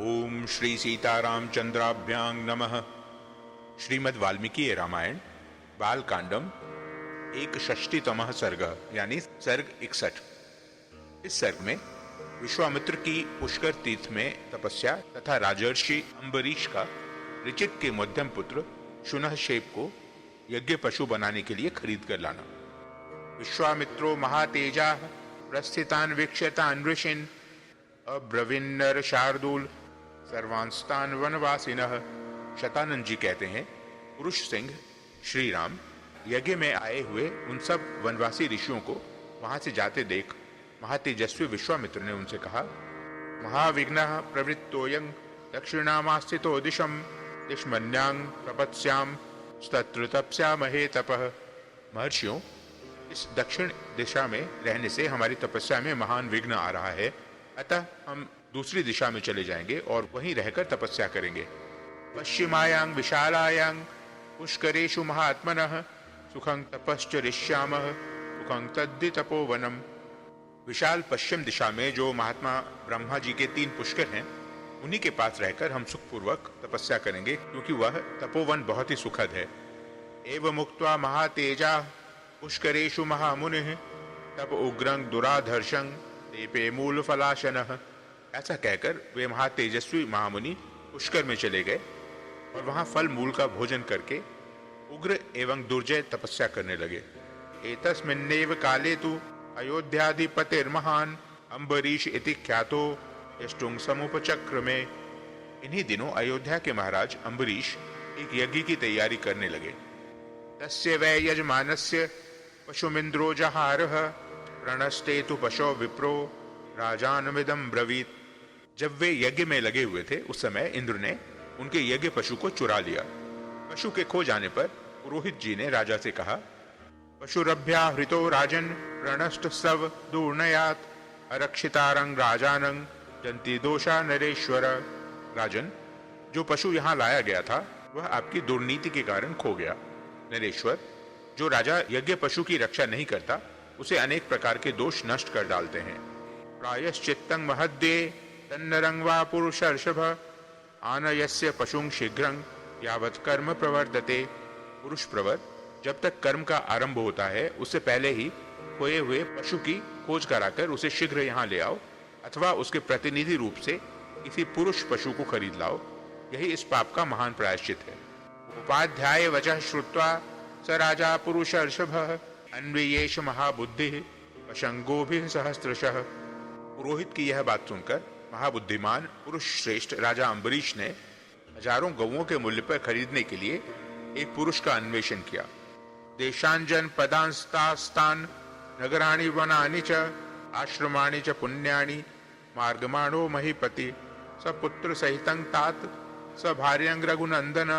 ओम श्री सीतारामचंद्राभ्यां नमः। श्रीमद् वाल्मीकि रामायण बालकांडम 61तमः सर्ग यानी सर्ग 61। इस सर्ग में विश्वामित्र की पुष्कर तीर्थ में तपस्या तथा राजर्षि अम्बरीश का ऋचिक के मध्यम पुत्र शुनहशेप को यज्ञ पशु बनाने के लिए खरीद कर लाना। विश्वामित्रो महातेजा प्रस्थितान वीक्ष्यतान ऋषिन् अब्रवीन्नर शार्दूल सर्वांस्तान वनवासिनः। शतानंद जी कहते हैं, पुरुष सिंह श्री राम यज्ञ में आए हुए उन सब वनवासी ऋषियों को वहां से जाते देख महातेजस्वी विश्वामित्र ने उनसे कहा, महाविघ्नः प्रवृत्तोऽयं दक्षिणामास्थितो दिशं दिशमन्यां प्रपत्स्याम तत्र तपस्यामहे तपः। महर्षियों, इस दक्षिण दिशा में रहने से हमारी तपस्या में महान विघ्न आ रहा है, अतः हम दूसरी दिशा में चले जाएंगे और वहीं रहकर तपस्या करेंगे। पश्चिमायां विशालायां पुष्करेषु महात्मनः सुखं तपश्चरिष्यामः सुखं तद्धि तपोवनम। विशाल पश्चिम दिशा में जो महात्मा ब्रह्मा जी के 3 पुष्कर हैं, उन्हीं के पास रहकर हम सुखपूर्वक तपस्या करेंगे, क्योंकि वह तपोवन बहुत ही सुखद है। एवं मुक्त्वा महातेजा पुष्करेषु महामुनिः तप उग्रं दुराधर्षं तेपे मूल फलाशनः। ऐसा कहकर वे महातेजस्वी महामुनि पुष्कर में चले गए और वहां फल मूल का भोजन करके उग्र एवं दुर्जय तपस्या करने लगे। एतस्मिन्नेव काले तु अयोध्याधिपतिर्महान् अम्बरीश इति ख्यातो यष्टुं समुपचक्रमे। इन्हीं दिनों अयोध्या के महाराज अम्बरीश एक यज्ञ की तैयारी करने लगे। तस्य वै यजमानस्य पशुमिन्द्रो जहारः प्रणस्ते तु पशो विप्रो राजानमिदं ब्रवीत। जब वे यज्ञ में लगे हुए थे, उस समय इंद्र ने उनके यज्ञ पशु को चुरा लिया। पशु के खो जाने पर पुरोहित जी ने राजा से कहा, पशुरभ्याहृतो राजन प्रणष्ट सव दूर्णयात अरक्षितारंग राजानंग जंती दोषा नरेश्वर। राजन, जो पशु यहाँ लाया गया था वह आपकी दुर्नीति के कारण खो गया। नरेश्वर, जो राजा यज्ञ पशु की रक्षा नहीं करता उसे अनेक प्रकार के दोष नष्ट कर डालते हैं। प्रायश्चित्तं महद्ये तन्नरं वा पुरुषर्षभ आनयस्य पशुं शीघ्रं यावत् कर्म प्रवर्तते। पुरुष प्रवर, जब तक कर्म का आरंभ होता है उससे पहले ही खोए हुए पशु की खोज कराकर उसे शीघ्र यहाँ ले आओ, अथवा उसके प्रतिनिधि रूप से किसी पुरुष पशु को खरीद लाओ। यही इस पाप का महान प्रायश्चित है। उपाध्याय वचः श्रुत्वा स राजा पुरुषर्षभः अन्वियेष महाबुद्धिः पशंगोभिः सहस्रशः। पुरोहित की यह बात सुनकर महाबुद्धिमान पुरुष श्रेष्ठ राजा अम्बरीश ने हजारों गौओं के मूल्य पर खरीदने के लिए एक पुरुष का अन्वेषण किया। देशांजन पदांस्तास्तान नगराणि वनानि च आश्रमाणि च पुण्यानि मार्गमाणो महीपति सपुत्र सहितं तात स भार्यं रघुनंदन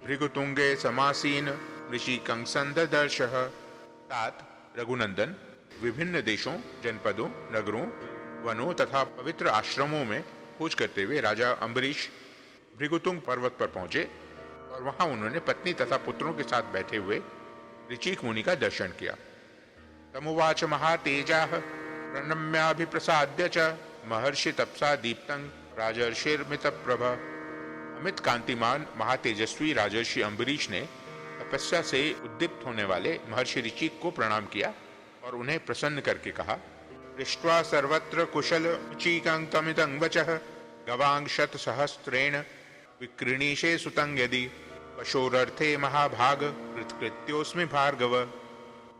भृगुतुंगे समासीन ऋषिकं संददर्शः। तात रघुनंदन विभिन्न देशों, जनपदों, नगरों, वनों तथा पवित्र आश्रमों में खोज करते हुए राजा अम्बरीश भृगुतुंग पर्वत पर पहुंचे और वहां उन्होंने पत्नी तथा पुत्रों के साथ बैठे हुए ऋचिक मुनि का दर्शन किया। तमुवाच महातेजाः प्रणम्याभिप्रसाद्य च महर्षि तपसा दीप्तं राजर्षिर्मितप्रभ। अमित कांतिमान महातेजस्वी राजर्षि अम्बरीश ने तपस्या से उद्दीप्त होने वाले महर्षि ऋचिक को प्रणाम किया और उन्हें प्रसन्न करके कहा, दृष्ट्वा सर्वत्र कुशल ऋचिकं तमिदं वचः गवांग शत सहस्त्रेण विक्रीणीषे सुतं यदि पशोरर्थे महाभाग कृतकृत्योस्मि भार्गव।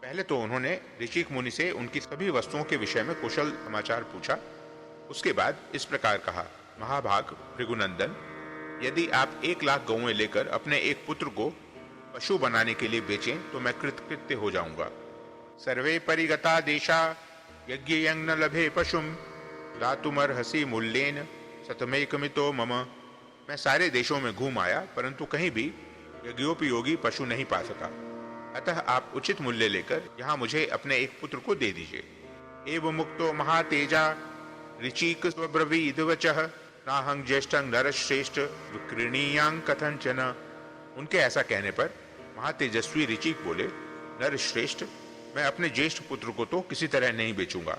पहले तो उन्होंने ऋचिक मुनि से उनकी सभी वस्तुओं के विषय में कुशल समाचार पूछा। उसके बाद इस प्रकार कहा, महाभाग भृगुनंदन, यदि आप 1 लाख गौएं लेकर अपने एक पुत्र को पशु बनाने के लिए बेचें तो मैं कृतकृत्य हो जाऊंगा। सर्वे परिगता देशा यज्ञयं न लभे पशुं दातुमर्हसि मूल्येन शतमेकमितो मम। मैं सारे देशों में घूम आया, परंतु कहीं भी यज्ञोपयोगी पशु नहीं पा सका, अतः आप उचित मूल्य लेकर यहाँ मुझे अपने एक पुत्र को दे दीजिए। एवं मुक्तो महातेजा ऋचिक स्वब्रवीद वचः नाहं ज्येष्ठं नरश्रेष्ठ विक्रीणीयां कथंचन। उनके ऐसा कहने पर महातेजस्वी ऋचिक बोले, नरश्रेष्ठ, मैं अपने ज्येष्ठ पुत्र को तो किसी तरह नहीं बेचूंगा।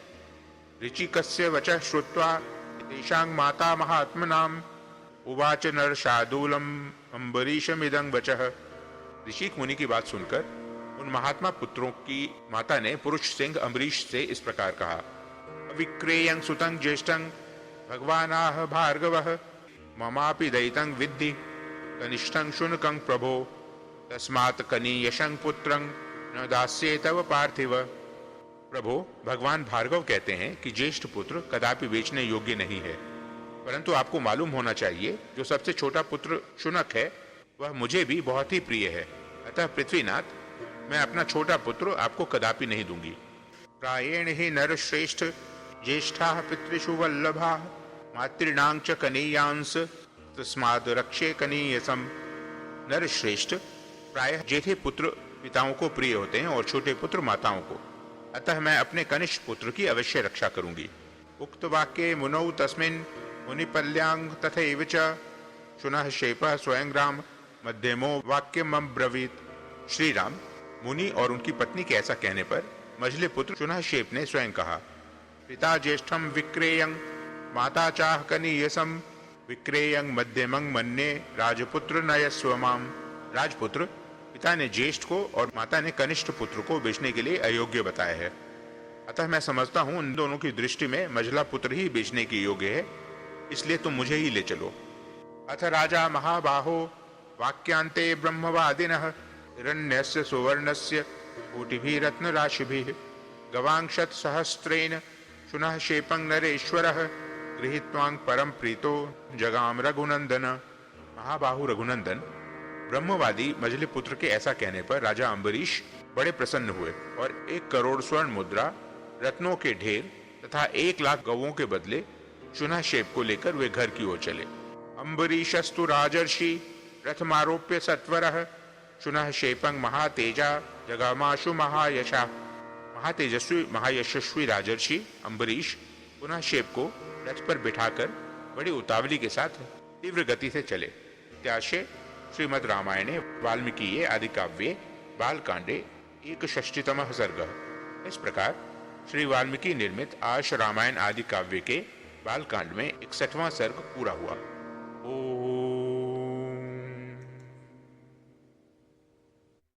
ऋचिकस्य वचः श्रुत्वा तेषां माता महात्मनां उवाच नर शार्दूलम अम्बरीशमिदं वचः। ऋषिक मुनि की बात सुनकर उन महात्मा पुत्रों की माता ने पुरुष सिंह अम्बरीश से इस प्रकार कहा, विक्रेयं सुतं ज्येष्ठं भगवानाह भार्गवः ममापि दयितं विद्धि कनिष्ठं शुनकं प्रभो तस्मात् कनीयशं पुत्रं न दास्ये तव पार्थिव। प्रभो, भगवान भार्गव कहते हैं कि ज्येष्ठ पुत्र कदापि बेचने योग्य नहीं है, परंतु आपको मालूम होना चाहिए जो सबसे छोटा पुत्र शुनक है वह मुझे भी बहुत ही प्रिय है। अतः पृथ्वीनाथ, मैं अपना छोटा पुत्र आपको कदापि नहीं दूंगी। प्रायेण ही नर श्रेष्ठ ज्येष्ठा पितृषु वल्लभा मातृणां च कनीयांस तस्मात् रक्षे कनीयसम। नर श्रेष्ठ प्रायः जेठे पुत्र पिताओं को प्रिय होते हैं और छोटे पुत्र माताओं को, अतः मैं अपने कनिष्ठ पुत्र की अवश्य रक्षा करूंगी। उक्त वाक्ये मुनौ तस्मिन् मुनिपल्यां तथैव च शुनः शेपः स्वयं राम मध्यमो वाक्यम अब्रवीत। श्री राम, मुनि और उनकी पत्नी के ऐसा कहने पर मझले पुत्र शुनः शेप ने स्वयं कहा, पिता ज्येष्ठं विक्रेयं माता चाह कनीयसम विक्रेयं मध्यमं मन्ये राजपुत्र नयस्व माम। राजपुत्र, पिता ने ज्येष्ठ को और माता ने कनिष्ठ पुत्र को बेचने के लिए अयोग्य बताया है, अतः मैं समझता हूँ इन दोनों की दृष्टि में मझला पुत्र ही बेचने के योग्य है, इसलिए तुम मुझे ही ले चलो। अथ राजा महाबाहो वाक्यांते ब्रह्मवादिनः हिरण्यस्य सुवर्णस्य कोटिभिः रत्नराशिभिः गवांशत सहस्रेण शुनः शेपं नरेश्वरः गृहीत्वां परम प्रीतो जगाम रघुनंदन। महाबाहु रघुनंदन, ब्रह्मवादी मझले पुत्र के ऐसा कहने पर राजा अम्बरीश बड़े प्रसन्न हुए और 1 करोड़ स्वर्ण मुद्रा, रत्नों के ढेर तथा 1 लाख गवों के बदले शुनः शेप को लेकर वे घर की ओर चले। अम्बरीशस्तु राजर्षि रथमारोप्य सत्वरः शुनः शेपं महातेजा जगामाशु महायशा। महातेजस्वी महायशस्वी राजर्षि अम्बरीश पुनः शेप को रथ पर बिठाकर बड़ी उतावली के साथ तीव्र गति से चले। त्याशे श्रीमद् रामायणे वाल्मीकि आदि काव्ये बालकांडे 61तमः सर्गः। इस प्रकार श्री वाल्मीकि निर्मित आश रामायण आदि काव्य के बालकांड में 61वां सर्ग पूरा हुआ।